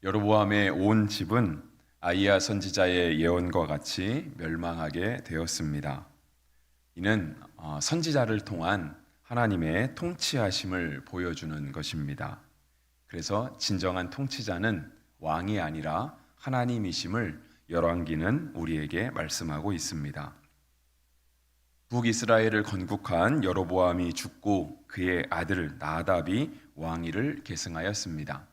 여로보암의 온 집은 아이야 선지자의 예언과 같이 멸망하게 되었습니다. 이는 선지자를 통한 하나님의 통치하심을 보여주는 것입니다. 그래서 진정한 통치자는 왕이 아니라 하나님이심을 열왕기는 우리에게 말씀하고 있습니다. 북이스라엘을 건국한 여로보암이 죽고 그의 아들 나답이 왕위를 계승하였습니다.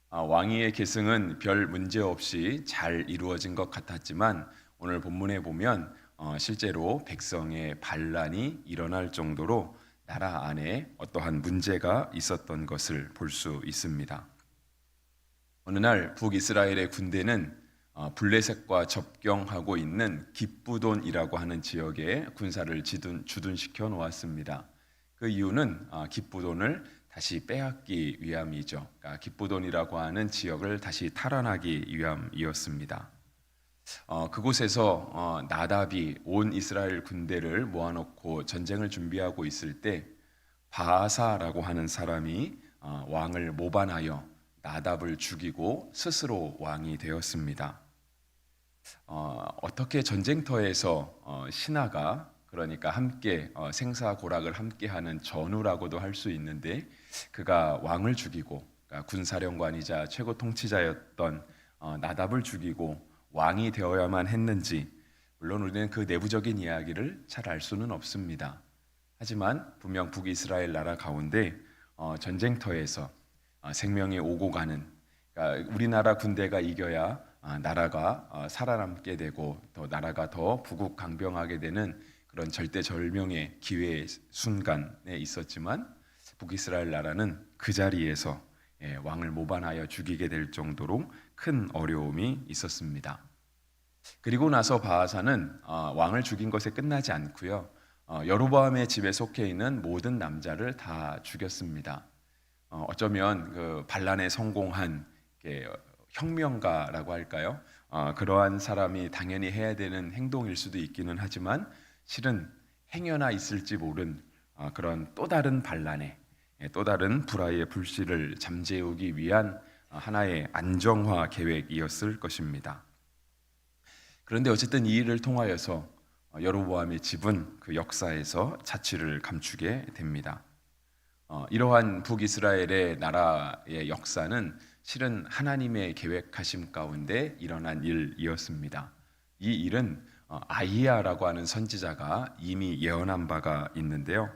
왕위의 계승은 별 문제 없이 잘 이루어진 것 같았지만 오늘 본문에 보면 실제로 백성의 반란이 일어날 정도로 나라 안에 어떠한 문제가 있었던 것을 볼 수 있습니다. 어느 날 북이스라엘의 군대는 블레셋과 접경하고 있는 기브돈이라고 하는 지역에 군사를 주둔시켜 놓았습니다. 그 이유는 기브돈을 다시 빼앗기 위함이죠. 그러니까 기브돈이라고 하는 지역을 다시 탈환하기 위함이었습니다. 그곳에서 나답이 온 이스라엘 군대를 모아놓고 전쟁을 준비하고 있을 때 바아사라고 하는 사람이 왕을 모반하여 나답을 죽이고 스스로 왕이 되었습니다. 어떻게 전쟁터에서 신하가 그러니까 함께 생사고락을 함께하는 전우라고도 할 수 있는데 그가 왕을 죽이고 그러니까 군사령관이자 최고 통치자였던 나답을 죽이고 왕이 되어야만 했는지 물론 우리는 그 내부적인 이야기를 잘 알 수는 없습니다. 하지만 분명 북이스라엘 나라 가운데 전쟁터에서 생명이 오고 가는 그러니까 우리나라 군대가 이겨야 나라가 살아남게 되고 또 나라가 더 부국강병하게 되는 그런 절대절명의 기회의 순간에 있었지만 북이스라엘 나라는 그 자리에서 왕을 모반하여 죽이게 될 정도로 큰 어려움이 있었습니다. 그리고 나서 바아사는 왕을 죽인 것에 끝나지 않고요. 여로보암의 집에 속해 있는 모든 남자를 다 죽였습니다. 어쩌면 그 반란에 성공한 혁명가라고 할까요? 그러한 사람이 당연히 해야 되는 행동일 수도 있기는 하지만 실은 행여나 있을지 모른 그런 또 다른 반란에 또 다른 불화의 불씨를 잠재우기 위한 하나의 안정화 계획이었을 것입니다. 그런데 어쨌든 이 일을 통하여서 여로보암의 집은 그 역사에서 자취를 감추게 됩니다. 이러한 북이스라엘의 나라의 역사는 실은 하나님의 계획하심 가운데 일어난 일이었습니다. 이 일은 아히야라고 하는 선지자가 이미 예언한 바가 있는데요.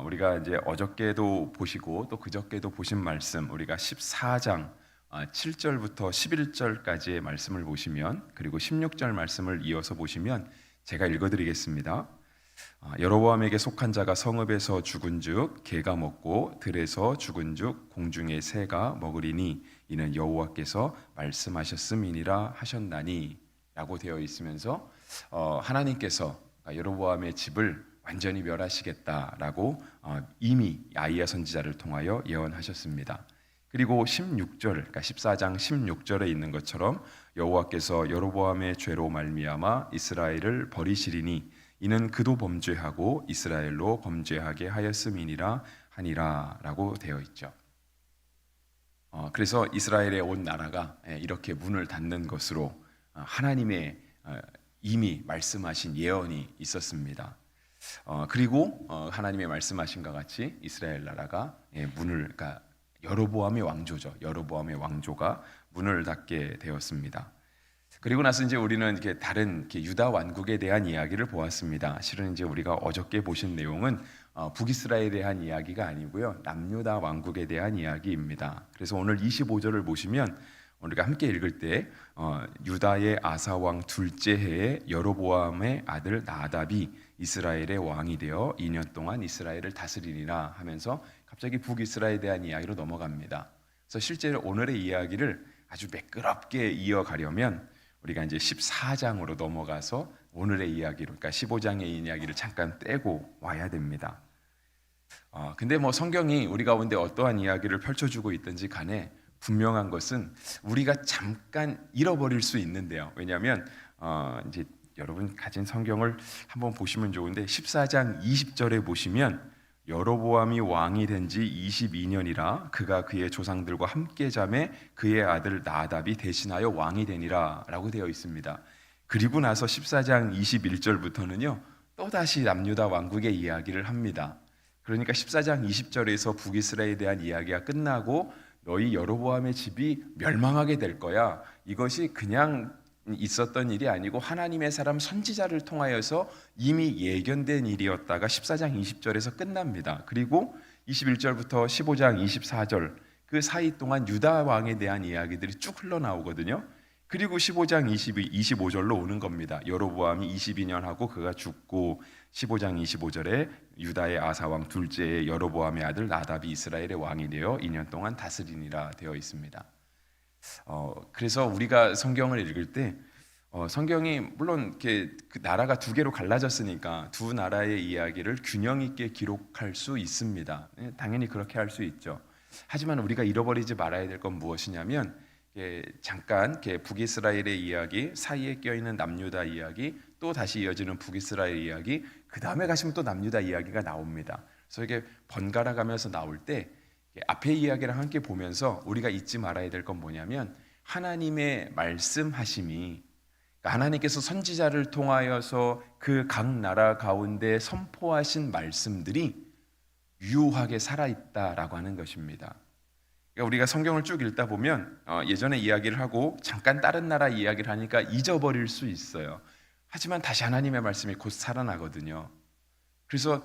우리가 이제 어저께도 보시고 또 그저께도 보신 말씀 우리가 14장 7절부터 11절까지의 말씀을 보시면 그리고 16절 말씀을 이어서 보시면 제가 읽어드리겠습니다. 여로보암에게 속한 자가 성읍에서 죽은즉 개가 먹고 들에서 죽은즉 공중의 새가 먹으리니 이는 여호와께서 말씀하셨음이니라 하셨나니 라고 되어 있으면서 하나님께서 여로보암의 집을 완전히 멸하시겠다라고 이미 아히야 선지자를 통하여 예언하셨습니다. 그리고 16절, 그러니까 14장 16절에 있는 것처럼 여호와께서 여로보암의 죄로 말미암아 이스라엘을 버리시리니 이는 그도 범죄하고 이스라엘로 범죄하게 하였음이니라 하니라라고 되어 있죠. 그래서 이스라엘의 온 나라가 이렇게 문을 닫는 것으로 하나님의 이미 말씀하신 예언이 있었습니다. 그리고 하나님의 말씀하신 것 같이 이스라엘 나라가 그러니까 여로보암의 왕조죠. 여로보암의 왕조가 문을 닫게 되었습니다. 그리고 나서 이제 우리는 이렇게 다른 유다 왕국에 대한 이야기를 보았습니다. 실은 이제 우리가 어저께 보신 내용은 북이스라엘에 대한 이야기가 아니고요. 남유다 왕국에 대한 이야기입니다. 그래서 오늘 25절을 보시면 우리가 함께 읽을 때 유다의 아사 왕 둘째 해에 여로보암의 아들 나답이 이스라엘의 왕이 되어 2년 동안 이스라엘을 다스리리라 하면서 갑자기 북이스라엘에 대한 이야기로 넘어갑니다. 그래서 실제로 오늘의 이야기를 아주 매끄럽게 이어가려면 우리가 이제 14장으로 넘어가서 오늘의 이야기로 그러니까 15장의 이야기를 잠깐 떼고 와야 됩니다. 근데 뭐 성경이 우리 가운데 어떠한 이야기를 펼쳐주고 있든지 간에 분명한 것은 우리가 잠깐 잃어버릴 수 있는데요. 왜냐하면 이제 여러분 가진 성경을 한번 보시면 좋은데 14장 20절에 보시면 여로보암이 왕이 된 지 22년이라 그가 그의 조상들과 함께 잠에 그의 아들 나답이 대신하여 왕이 되니라라고 되어 있습니다. 그리고 나서 14장 21절부터는요. 또다시 남유다 왕국의 이야기를 합니다. 그러니까 14장 20절에서 북이스라엘에 대한 이야기가 끝나고 너희 여로보암의 집이 멸망하게 될 거야. 이것이 그냥 있었던 일이 아니고 하나님의 사람 선지자를 통하여서 이미 예견된 일이었다가 14장 20절에서 끝납니다. 그리고 21절부터 15장 24절 그 사이 동안 유다 왕에 대한 이야기들이 쭉 흘러나오거든요. 그리고 15장 25절로 오는 겁니다. 여로보암이 22년 하고 그가 죽고 15장 25절에 유다의 아사왕 둘째의 여로보암의 아들 나답이 이스라엘의 왕이 되어 2년 동안 다스리니라 되어 있습니다. 그래서 우리가 성경을 읽을 때 성경이 물론 이렇게 그 나라가 두 개로 갈라졌으니까 두 나라의 이야기를 균형 있게 기록할 수 있습니다. 당연히 그렇게 할 수 있죠. 하지만 우리가 잃어버리지 말아야 될 건 무엇이냐면 잠깐 북이스라엘의 이야기 사이에 껴있는 남유다 이야기 또 다시 이어지는 북이스라엘 이야기 그 다음에 가시면 또 남유다 이야기가 나옵니다. 그래서 이게 번갈아 가면서 나올 때 앞의 이야기랑 함께 보면서 우리가 잊지 말아야 될 건 뭐냐면 하나님의 말씀하심이 하나님께서 선지자를 통하여서 그 각 나라 가운데 선포하신 말씀들이 유효하게 살아있다라고 하는 것입니다. 그러니까 우리가 성경을 쭉 읽다 보면 예전에 이야기를 하고 잠깐 다른 나라 이야기를 하니까 잊어버릴 수 있어요. 하지만 다시 하나님의 말씀이 곧 살아나거든요. 그래서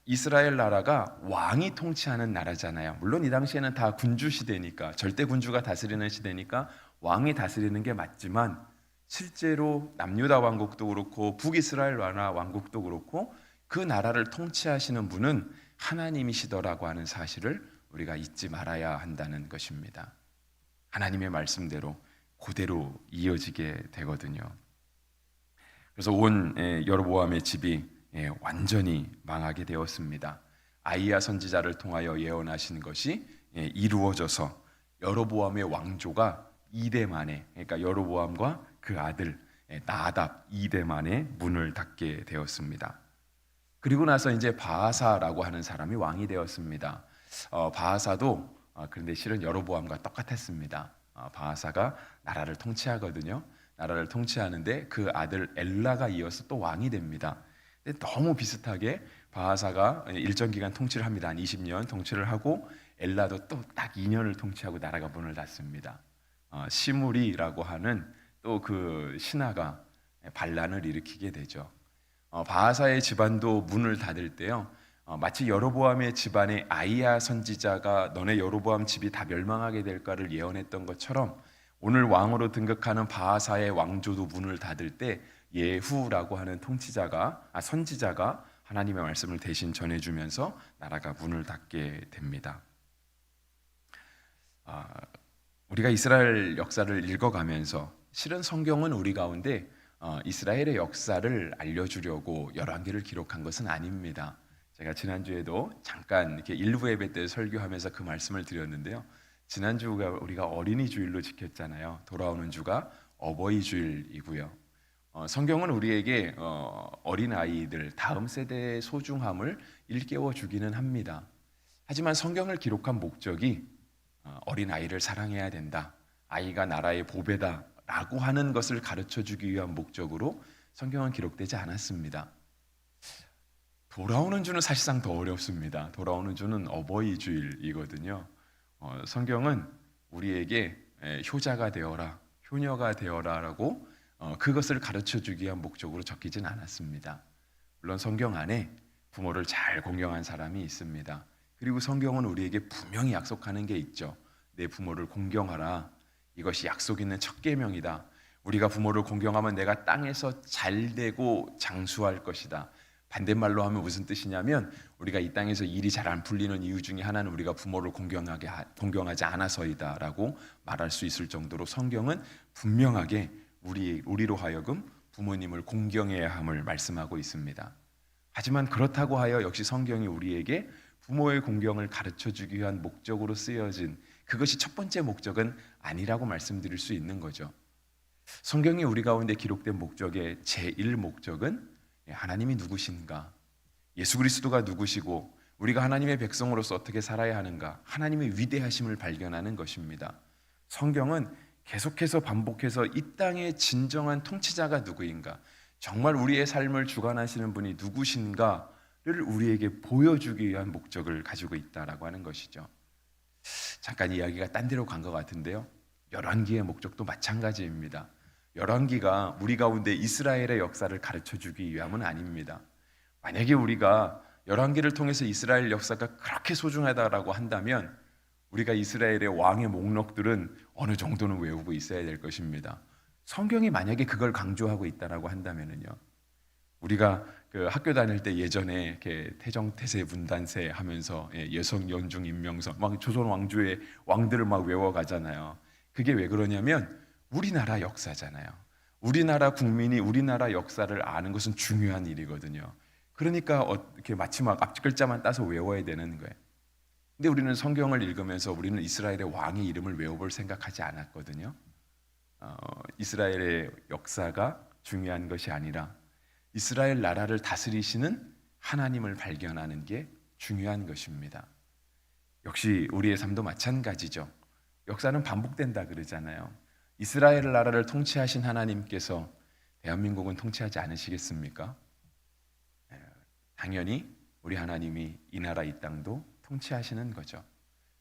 이스라엘 나라가 왕이 통치하는 나라잖아요. 물론 이 당시에는 다 군주 시대니까 절대 군주가 다스리는 시대니까 왕이 다스리는 게 맞지만 실제로 남유다 왕국도 그렇고 북이스라엘 나라 왕국도 그렇고 그 나라를 통치하시는 분은 하나님이시더라고 하는 사실을 우리가 잊지 말아야 한다는 것입니다. 하나님의 말씀대로 그대로 이어지게 되거든요. 그래서 온 여로보암의 집이 완전히 망하게 되었습니다. 아이야 선지자를 통하여 예언하신 것이 이루어져서 여로보암의 왕조가 2대 만에 그러니까 여로보암과 그 아들 나답 2대 만에 문을 닫게 되었습니다. 그리고 나서 이제 바하사라고 하는 사람이 왕이 되었습니다. 바하사도 그런데 실은 여로보암과 똑같았습니다. 바하사가 나라를 통치하거든요. 나라를 통치하는데 그 아들 엘라가 이어서 또 왕이 됩니다. 근데 너무 비슷하게 바하사가 일정 기간 통치를 합니다. 한 20년 통치를 하고 엘라도 또 딱 2년을 통치하고 나라가 문을 닫습니다. 시므리라고 하는 또 그 신하가 반란을 일으키게 되죠. 바하사의 집안도 문을 닫을 때요. 마치 여로보암의 집안의 아이야 선지자가 너네 여로보암 집이 다 멸망하게 될까를 예언했던 것처럼 오늘 왕으로 등극하는 바하사의 왕조도 문을 닫을 때 예후라고 하는 선지자가 하나님의 말씀을 대신 전해주면서 나라가 문을 닫게 됩니다. 우리가 이스라엘 역사를 읽어가면서 실은 성경은 우리 가운데 이스라엘의 역사를 알려주려고 열왕기를 기록한 것은 아닙니다. 제가 지난주에도 잠깐 이렇게 일부 예배 때 설교하면서 그 말씀을 드렸는데요. 지난주가 우리가 어린이 주일로 지켰잖아요. 돌아오는 주가 어버이 주일이고요. 성경은 우리에게 어린 아이들 다음 세대의 소중함을 일깨워 주기는 합니다. 하지만 성경을 기록한 목적이 어린 아이를 사랑해야 된다. 아이가 나라의 보배다라고 하는 것을 가르쳐 주기 위한 목적으로 성경은 기록되지 않았습니다. 돌아오는 주는 사실상 더 어렵습니다. 돌아오는 주는 어버이 주일이거든요. 성경은 우리에게 효자가 되어라, 효녀가 되어라라고 그것을 가르쳐 주기 위한 목적으로 적히진 않았습니다. 물론 성경 안에 부모를 잘 공경한 사람이 있습니다. 그리고 성경은 우리에게 분명히 약속하는 게 있죠. 내 부모를 공경하라. 이것이 약속 있는 첫 계명이다. 우리가 부모를 공경하면 내가 땅에서 잘되고 장수할 것이다. 반대말로 하면 무슨 뜻이냐면 우리가 이 땅에서 일이 잘 안 풀리는 이유 중에 하나는 우리가 부모를 공경하지 않아서이다라고 말할 수 있을 정도로 성경은 분명하게 우리로 하여금 부모님을 공경해야 함을 말씀하고 있습니다. 하지만 그렇다고 하여 역시 성경이 우리에게 부모의 공경을 가르쳐주기 위한 목적으로 쓰여진 그것이 첫 번째 목적은 아니라고 말씀드릴 수 있는 거죠. 성경이 우리 가운데 기록된 목적의 제1 목적은 하나님이 누구신가, 예수 그리스도가 누구시고 우리가 하나님의 백성으로서 어떻게 살아야 하는가, 하나님의 위대하심을 발견하는 것입니다. 성경은 계속해서 반복해서 이 땅의 진정한 통치자가 누구인가, 정말 우리의 삶을 주관하시는 분이 누구신가를 우리에게 보여주기 위한 목적을 가지고 있다라고 하는 것이죠. 잠깐 이야기가 딴 데로 간 것 같은데요. 열왕기의 목적도 마찬가지입니다. 열왕기가 우리 가운데 이스라엘의 역사를 가르쳐주기 위함은 아닙니다. 만약에 우리가 열왕기를 통해서 이스라엘 역사가 그렇게 소중하다라고 한다면 우리가 이스라엘의 왕의 목록들은 어느 정도는 외우고 있어야 될 것입니다. 성경이 만약에 그걸 강조하고 있다라고 한다면은요, 우리가 그 학교 다닐 때 예전에 이렇게 태정태세 분단세 하면서 여성 연중 임명성 막 조선 왕조의 왕들을 막 외워가잖아요. 그게 왜 그러냐면 우리나라 역사잖아요. 우리나라 국민이 우리나라 역사를 아는 것은 중요한 일이거든요. 그러니까 이렇게 마치 막 앞 글자만 따서 외워야 되는 거예요. 근데 우리는 성경을 읽으면서 우리는 이스라엘의 왕의 이름을 외워볼 생각하지 않았거든요. 이스라엘의 역사가 중요한 것이 아니라 이스라엘 나라를 다스리시는 하나님을 발견하는 게 중요한 것입니다. 역시 우리의 삶도 마찬가지죠. 역사는 반복된다 그러잖아요. 이스라엘 나라를 통치하신 하나님께서 대한민국은 통치하지 않으시겠습니까? 당연히 우리 하나님이 이 나라 이 땅도 통치하시는 거죠.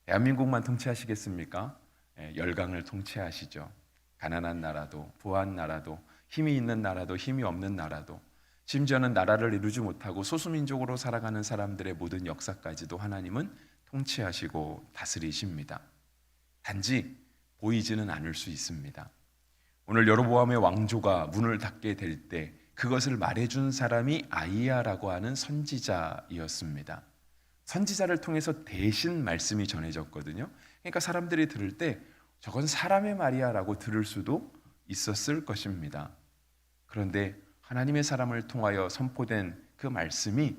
대한민국만 통치하시겠습니까? 열강을 통치하시죠. 가난한 나라도 부한 나라도 힘이 있는 나라도 힘이 없는 나라도 심지어는 나라를 이루지 못하고 소수민족으로 살아가는 사람들의 모든 역사까지도 하나님은 통치하시고 다스리십니다. 단지 보이지는 않을 수 있습니다. 오늘 여로보암의 왕조가 문을 닫게 될 때 그것을 말해준 사람이 아이야라고 하는 선지자이었습니다. 선지자를 통해서 대신 말씀이 전해졌거든요. 그러니까 사람들이 들을 때 저건 사람의 말이야라고 들을 수도 있었을 것입니다. 그런데 하나님의 사람을 통하여 선포된 그 말씀이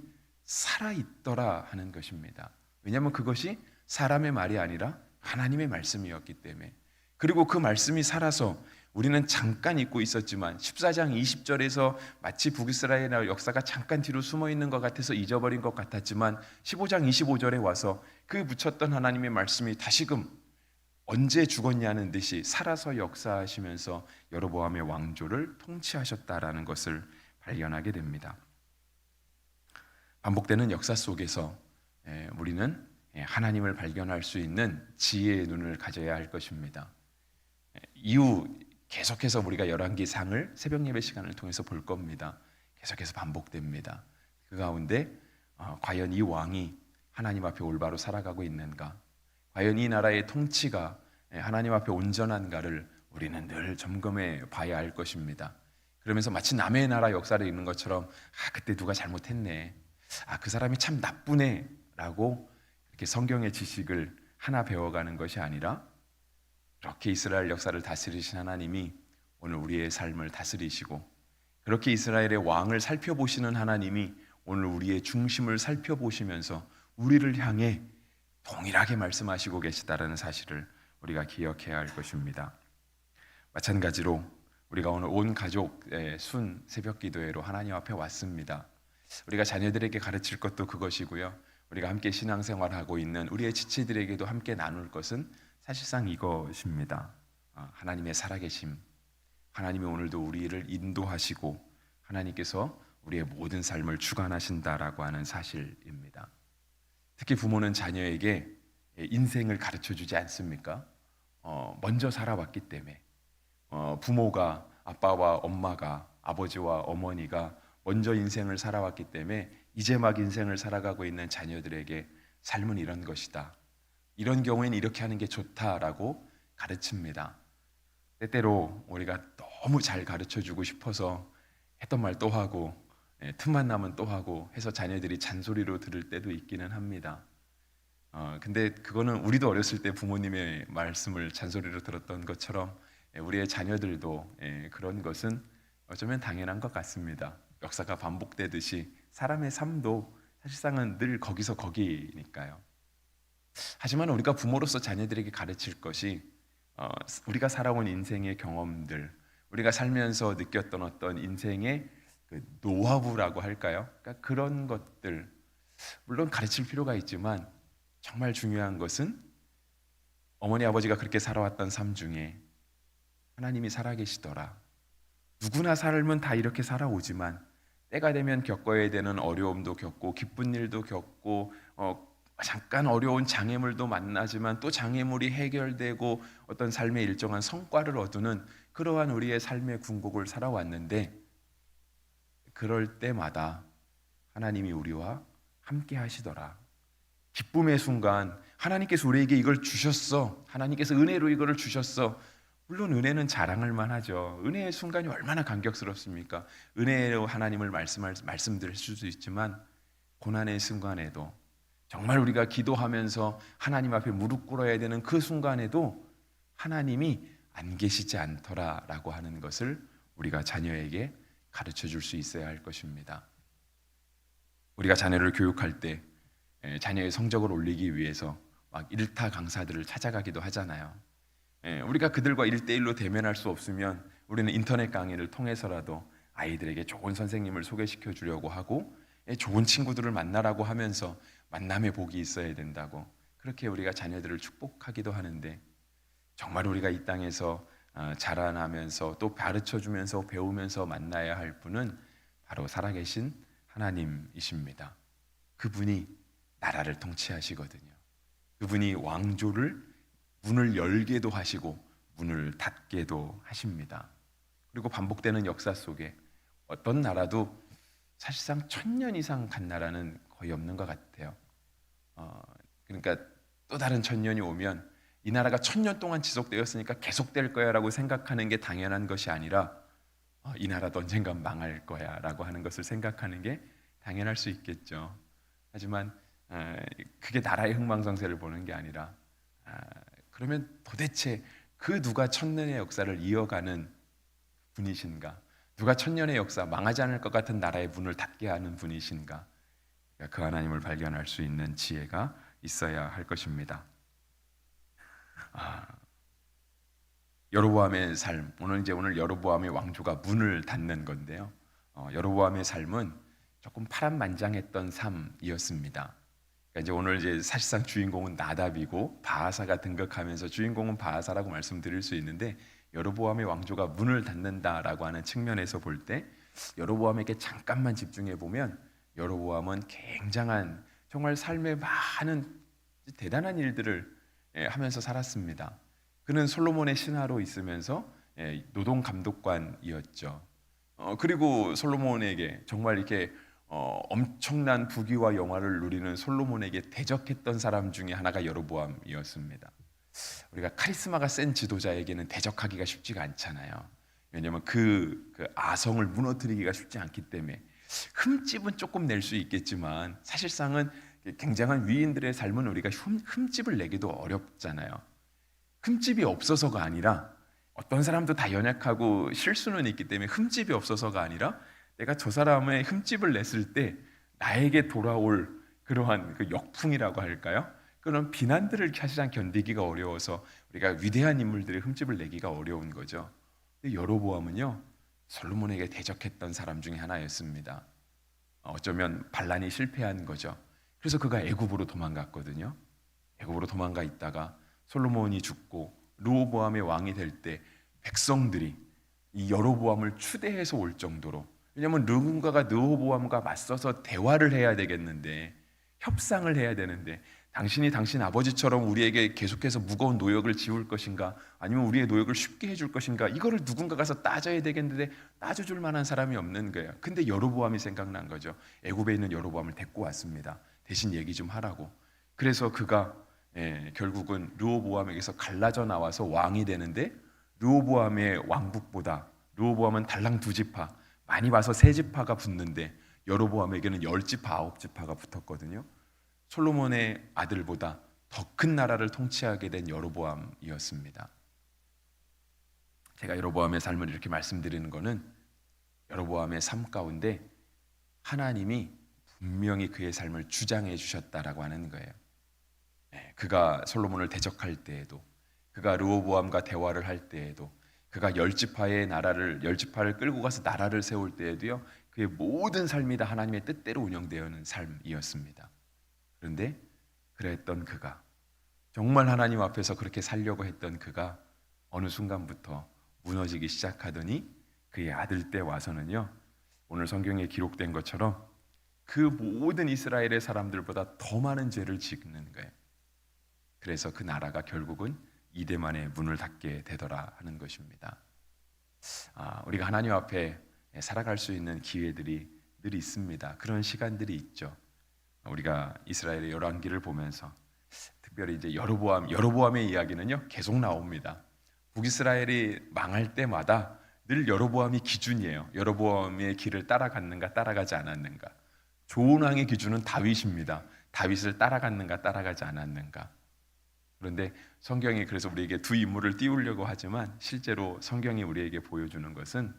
살아있더라 하는 것입니다. 왜냐하면 그것이 사람의 말이 아니라 하나님의 말씀이었기 때문에. 그리고 그 말씀이 살아서 우리는 잠깐 잊고 있었지만 14장 20절에서 마치 북이스라엘 역사가 잠깐 뒤로 숨어 있는 것 같아서 잊어버린 것 같았지만 15장 25절에 와서 그 묻혔던 하나님의 말씀이 다시금 언제 죽었냐는 듯이 살아서 역사하시면서 여로보암의 왕조를 통치하셨다라는 것을 발견하게 됩니다. 반복되는 역사 속에서 우리는 하나님을 발견할 수 있는 지혜의 눈을 가져야 할 것입니다. 이후 계속해서 우리가 열왕기상을 새벽 예배 시간을 통해서 볼 겁니다. 계속해서 반복됩니다. 그 가운데 과연 이 왕이 하나님 앞에 올바로 살아가고 있는가? 과연 이 나라의 통치가 하나님 앞에 온전한가를 우리는 늘 점검해 봐야 할 것입니다. 그러면서 마치 남의 나라 역사를 읽는 것처럼 그때 누가 잘못했네, 그 사람이 참 나쁘네 라고 이렇게 성경의 지식을 하나 배워가는 것이 아니라 그렇게 이스라엘 역사를 다스리신 하나님이 오늘 우리의 삶을 다스리시고 그렇게 이스라엘의 왕을 살펴보시는 하나님이 오늘 우리의 중심을 살펴보시면서 우리를 향해 동일하게 말씀하시고 계시다라는 사실을 우리가 기억해야 할 것입니다. 마찬가지로 우리가 오늘 온 가족의 순 새벽 기도회로 하나님 앞에 왔습니다. 우리가 자녀들에게 가르칠 것도 그것이고요. 우리가 함께 신앙생활하고 있는 우리의 지체들에게도 함께 나눌 것은 사실상 이것입니다. 하나님의 살아계심, 하나님이 오늘도 우리를 인도하시고 하나님께서 우리의 모든 삶을 주관하신다라고 하는 사실입니다. 특히 부모는 자녀에게 인생을 가르쳐주지 않습니까? 먼저 살아왔기 때문에 부모가, 아빠와 엄마가, 아버지와 어머니가 먼저 인생을 살아왔기 때문에 이제 막 인생을 살아가고 있는 자녀들에게 삶은 이런 것이다, 이런 경우에는 이렇게 하는 게 좋다라고 가르칩니다. 때때로 우리가 너무 잘 가르쳐주고 싶어서 했던 말 또 하고 틈만 나면 또 하고 해서 자녀들이 잔소리로 들을 때도 있기는 합니다. 근데 그거는 우리도 어렸을 때 부모님의 말씀을 잔소리로 들었던 것처럼 우리의 자녀들도 그런 것은 어쩌면 당연한 것 같습니다. 역사가 반복되듯이 사람의 삶도 사실상은 늘 거기서 거기니까요. 하지만 우리가 부모로서 자녀들에게 가르칠 것이 우리가 살아온 인생의 경험들, 우리가 살면서 느꼈던 어떤 인생의 그 노하우라고 할까요? 그러니까 그런 것들, 물론 가르칠 필요가 있지만 정말 중요한 것은 어머니 아버지가 그렇게 살아왔던 삶 중에 하나님이 살아계시더라. 누구나 삶은 다 이렇게 살아오지만 때가 되면 겪어야 되는 어려움도 겪고 기쁜 일도 겪고 잠깐 어려운 장애물도 만나지만 또 장애물이 해결되고 어떤 삶의 일정한 성과를 얻는 그러한 우리의 삶의 궁극을 살아왔는데, 그럴 때마다 하나님이 우리와 함께 하시더라. 기쁨의 순간 하나님께서 우리에게 이걸 주셨어. 하나님께서 은혜로 이거를 주셨어. 물론 은혜는 자랑할 만하죠. 은혜의 순간이 얼마나 감격스럽습니까? 은혜로 하나님을 말씀드릴 수도 있지만 고난의 순간에도 정말 우리가 기도하면서 하나님 앞에 무릎 꿇어야 되는 그 순간에도 하나님이 안 계시지 않더라라고 하는 것을 우리가 자녀에게 가르쳐 줄 수 있어야 할 것입니다. 우리가 자녀를 교육할 때 자녀의 성적을 올리기 위해서 막 일타 강사들을 찾아가기도 하잖아요. 우리가 그들과 1대1로 대면할 수 없으면 우리는 인터넷 강의를 통해서라도 아이들에게 좋은 선생님을 소개시켜 주려고 하고 좋은 친구들을 만나라고 하면서 만남의 복이 있어야 된다고 그렇게 우리가 자녀들을 축복하기도 하는데, 정말 우리가 이 땅에서 자라나면서 또 가르쳐주면서 배우면서 만나야 할 분은 바로 살아계신 하나님이십니다. 그분이 나라를 통치하시거든요. 그분이 왕조를 문을 열게도 하시고 문을 닫게도 하십니다. 그리고 반복되는 역사 속에 어떤 나라도 사실상 1000년 이상 간 나라는 거의 없는 것 같아요. 그러니까 또 다른 1000년이 오면 이 나라가 1000년 동안 지속되었으니까 계속될 거야라고 생각하는 게 당연한 것이 아니라 이 나라도 언젠간 망할 거야라고 하는 것을 생각하는 게 당연할 수 있겠죠. 하지만 그게 나라의 흥망성쇠를 보는 게 아니라 그러면 도대체 그 누가 1000년의 역사를 이어가는 분이신가? 누가 1000년의 역사, 망하지 않을 것 같은 나라의 문을 닫게 하는 분이신가? 그 하나님을 발견할 수 있는 지혜가 있어야 할 것입니다. 여로보암의 삶, 오늘 여로보암의 왕조가 문을 닫는 건데요. 여로보암의 삶은 조금 파란만장했던 삶이었습니다. 그러니까 이제 오늘 이제 사실상 주인공은 나답이고 바하사가 등극하면서 주인공은 바하사라고 말씀드릴 수 있는데, 여로보암의 왕조가 문을 닫는다라고 하는 측면에서 볼 때 여로보암에게 잠깐만 집중해 보면 여로보암은 굉장한 정말 삶의 많은 대단한 일들을 하면서 살았습니다. 그는 솔로몬의 신하로 있으면서 노동 감독관이었죠. 그리고 솔로몬에게 정말 이렇게 엄청난 부귀와 영화를 누리는 솔로몬에게 대적했던 사람 중에 하나가 여로보암이었습니다. 우리가 카리스마가 센 지도자에게는 대적하기가 쉽지가 않잖아요. 왜냐하면 그 아성을 무너뜨리기가 쉽지 않기 때문에 흠집은 조금 낼 수 있겠지만 사실상은 굉장한 위인들의 삶은 우리가 흠집을 내기도 어렵잖아요. 흠집이 없어서가 아니라 어떤 사람도 다 연약하고 실수는 있기 때문에 흠집이 없어서가 아니라 내가 저 사람의 흠집을 냈을 때 나에게 돌아올 그러한 그 역풍이라고 할까요? 그런 비난들을 사실상 견디기가 어려워서 우리가 위대한 인물들의 흠집을 내기가 어려운 거죠. 근데 여로보암은요, 솔로몬에게 대적했던 사람 중에 하나였습니다. 어쩌면 반란이 실패한 거죠. 그래서 그가 애굽으로 도망갔거든요. 애굽으로 도망가 있다가 솔로몬이 죽고 르호보암의 왕이 될 때 백성들이 이 여로보암을 추대해서 올 정도로, 왜냐하면 누군가가 르호보암과 맞서서 대화를 해야 되겠는데, 협상을 해야 되는데, 당신이 당신 아버지처럼 우리에게 계속해서 무거운 노역을 지울 것인가, 아니면 우리의 노역을 쉽게 해줄 것인가, 이거를 누군가 가서 따져야 되겠는데 따져줄 만한 사람이 없는 거예요. 근데 여로보암이 생각난 거죠. 애굽에 있는 여로보암을 데리고 왔습니다. 대신 얘기 좀 하라고. 그래서 그가 결국은 르호보암에게서 갈라져 나와서 왕이 되는데, 르호보암의 왕국보다 르호보암은 달랑 2지파, 많이 봐서 3지파가 붙는데 여로보암에게는 10지파, 9지파가 붙었거든요. 솔로몬의 아들보다 더 큰 나라를 통치하게 된 여로보암이었습니다. 제가 여로보암의 삶을 이렇게 말씀드리는 것은 여로보암의 삶 가운데 하나님이 분명히 그의 삶을 주장해 주셨다라고 하는 거예요. 그가 솔로몬을 대적할 때에도, 그가 르호보암과 대화를 할 때에도, 그가 열지파의 나라를 열지파를 끌고 가서 나라를 세울 때에도요. 그의 모든 삶이 다 하나님의 뜻대로 운영되어는 삶이었습니다. 그런데 그랬던 그가 정말 하나님 앞에서 그렇게 살려고 했던 그가 어느 순간부터 무너지기 시작하더니 그의 아들 때 와서는요. 오늘 성경에 기록된 것처럼 그 모든 이스라엘의 사람들보다 더 많은 죄를 짓는 거예요. 그래서 그 나라가 결국은 이대 만에 문을 닫게 되더라 하는 것입니다. 우리가 하나님 앞에 살아갈 수 있는 기회들이 늘 있습니다. 그런 시간들이 있죠. 우리가 이스라엘의 열왕기를 보면서 특별히 이제 여로보암의 이야기는요 계속 나옵니다. 북이스라엘이 망할 때마다 늘 여로보암이 기준이에요. 여로보암의 길을 따라갔는가 따라가지 않았는가. 좋은 왕의 기준은 다윗입니다. 다윗을 따라갔는가 따라가지 않았는가. 그런데 성경이 그래서 우리에게 두 인물을 띄우려고 하지만 실제로 성경이 우리에게 보여주는 것은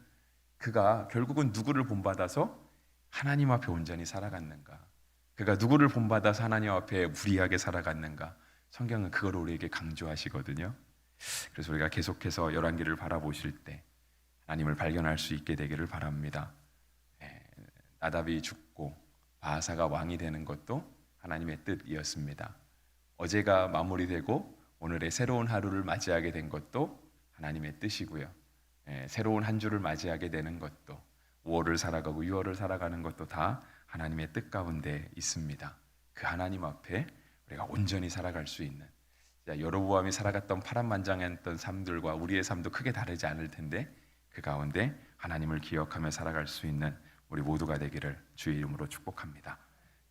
그가 결국은 누구를 본받아서 하나님 앞에 온전히 살아갔는가, 그가 누구를 본받아서 하나님 앞에 무리하게 살아갔는가, 성경은 그걸 우리에게 강조하시거든요. 그래서 우리가 계속해서 열왕기를 바라보실 때 하나님을 발견할 수 있게 되기를 바랍니다. 나답이 죽고 바하사가 왕이 되는 것도 하나님의 뜻이었습니다. 어제가 마무리되고 오늘의 새로운 하루를 맞이하게 된 것도 하나님의 뜻이고요. 새로운 한 주를 맞이하게 되는 것도 5월을 살아가고 6월을 살아가는 것도 다 하나님의 뜻 가운데 있습니다. 그 하나님 앞에 우리가 온전히 살아갈 수 있는, 여로보암이 살아갔던 파란만장했던 삶들과 우리의 삶도 크게 다르지 않을 텐데 그 가운데 하나님을 기억하며 살아갈 수 있는 우리 모두가 되기를 주의 이름으로 축복합니다.